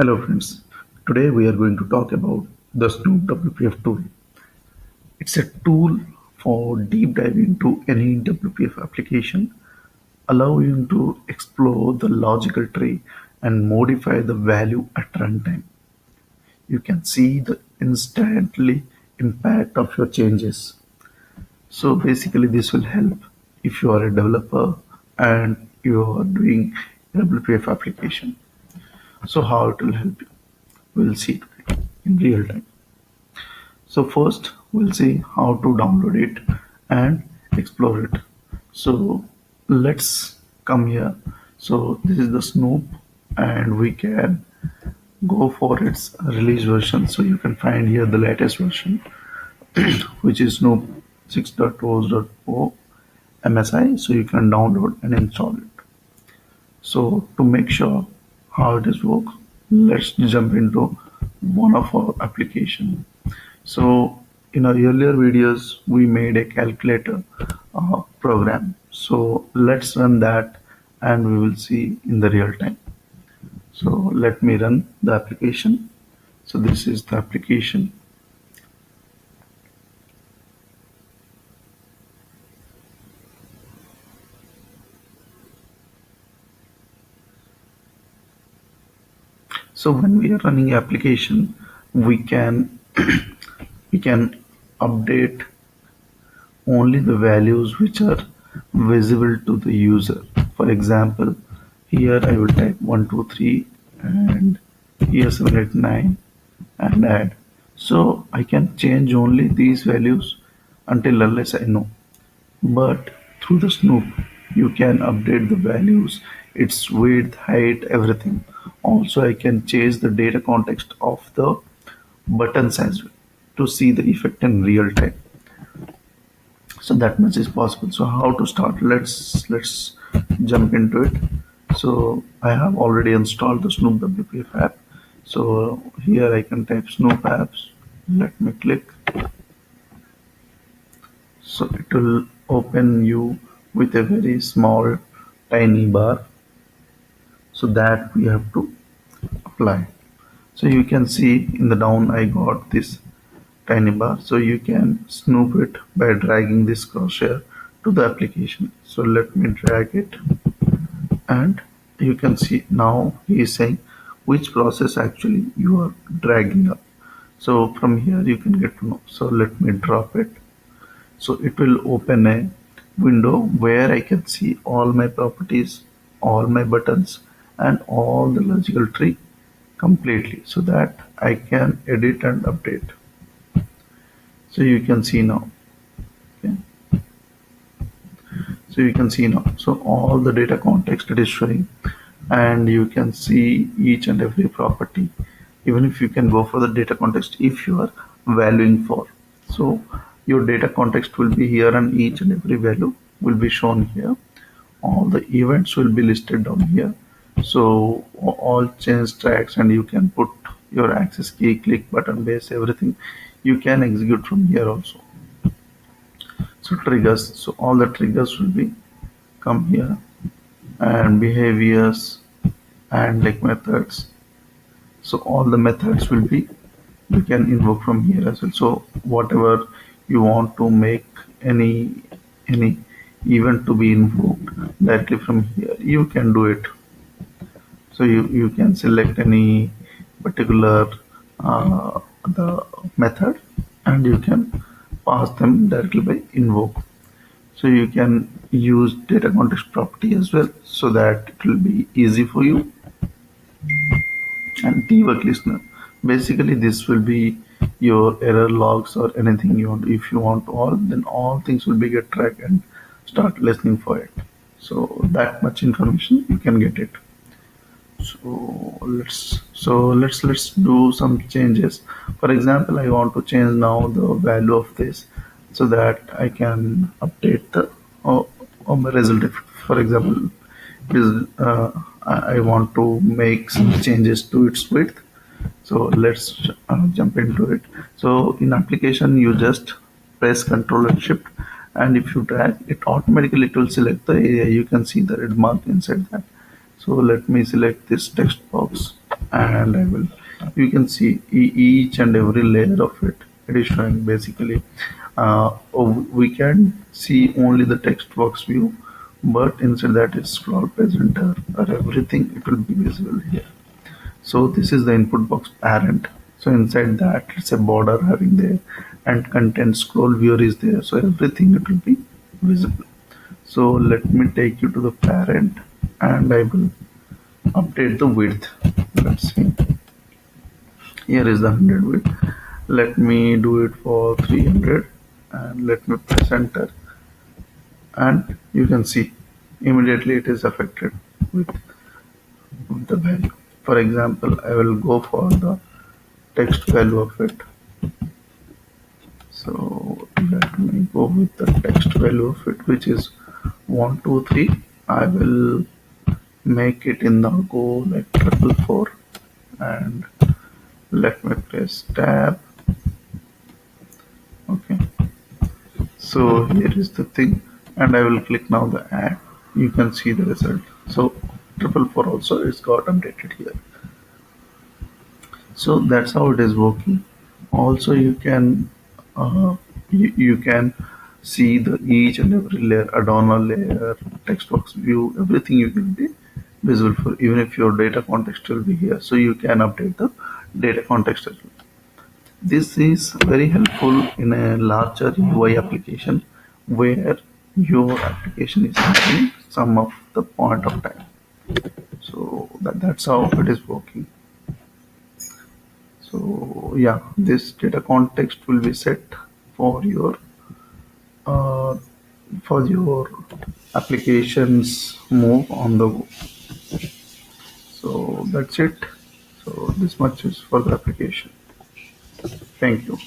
Hello friends, today we are going to talk about the Snoop WPF tool. It's a tool for deep dive into any WPF application, allowing you to explore the logical tree and modify the value at runtime. You can see the instantly impact of your changes. So basically this will help if you are a developer and you are doing WPF application. So how it will help you? We'll see today in real time. So first we'll see how to download it and explore it. So let's come here. So this is the Snoop and we can go for its release version. So you can find here the latest version which is Snoop 6.0.0 MSI. So you can download and install it. So to make sure how it is work, let's jump into one of our application. So in our earlier videos, we made a calculator program. So let's run that and we will see in the real time. So let me run the application. So this is the application. So when we are running application, we can we can update only the values which are visible to the user. For example, here I will type 123 and here 789 and add. So I can change only these values until unless I know. But through the Snoop, you can update the values, its width, height, everything. Also, I can change the data context of the buttons as well to see the effect in real time. So that much is possible. So how to start? Let's jump into it. So I have already installed the Snoop WPF app. So here I can type Snoop apps. Let me click. So it will open you with a very small tiny bar. So that we have to apply. So you can see in the down I got this tiny bar. So you can snoop it by dragging this crosshair to the application. So let me drag it and you can see now he is saying which process actually you are dragging up. So from here you can get to know. So let me drop it. So it will open a window where I can see all my properties, all my buttons and all the logical tree completely so that I can edit and update. So you can see now. Okay. So you can see now. So all the data context it is showing and you can see each and every property. Even if you can go for the data context if you are valuing for. So your data context will be here and each and every value will be shown here. All the events will be listed down here. So all change tracks and you can put your access key, click button base, everything you can execute from here also. So triggers, so all the triggers will be come here and behaviors and like methods. So all the methods will be you can invoke from here as well. So whatever you want to make any event to be invoked directly from here, you can do it. So you can select any particular the method and you can pass them directly by invoke. So you can use data context property as well so that it will be easy for you. And debug listener, basically this will be your error logs or anything you want. If you want all, then all things will be get tracked and start listening for it. So that much information you can get it. So let's do some changes. For example, I want to change now the value of this so that I can update the my result. If, for example, is I want to make some changes to its width. So let's jump into it. So in application, you just press Ctrl and Shift, and if you drag, it automatically it will select the area. You can see the red mark inside that. So let me select this text box and I will. You can see each and every layer of it. It is showing basically. We can see only the text box view, but instead that is scroll presenter or everything. It will be visible here. So this is the input box parent. So inside that it's a border having there, and content scroll viewer is there. So everything it will be visible. So let me take you to the parent, and I will update the width. Let's see. Here is the 100 width. Let me do it for 300, and let me press enter, and you can see immediately it is affected with the value. For example, I will go for the text value of it. So let me go with the text value of it, which is 123. I will make it in the go like 444, and let me press tab. Okay, so here is the thing, and I will click now the add. You can see the result. So 444 also is got updated here. So that's how it is working. Also you can you can see the each and every layer, Adorno layer, text box view, everything you can be visible for, even if your data context will be here, so you can update the data context as well. This is very helpful in a larger UI application where your application is happening some of the point of time. So that's how it is working. So yeah, this data context will be set for your uh, applications move on the go. So that's it. So this much is for the application. Thank you.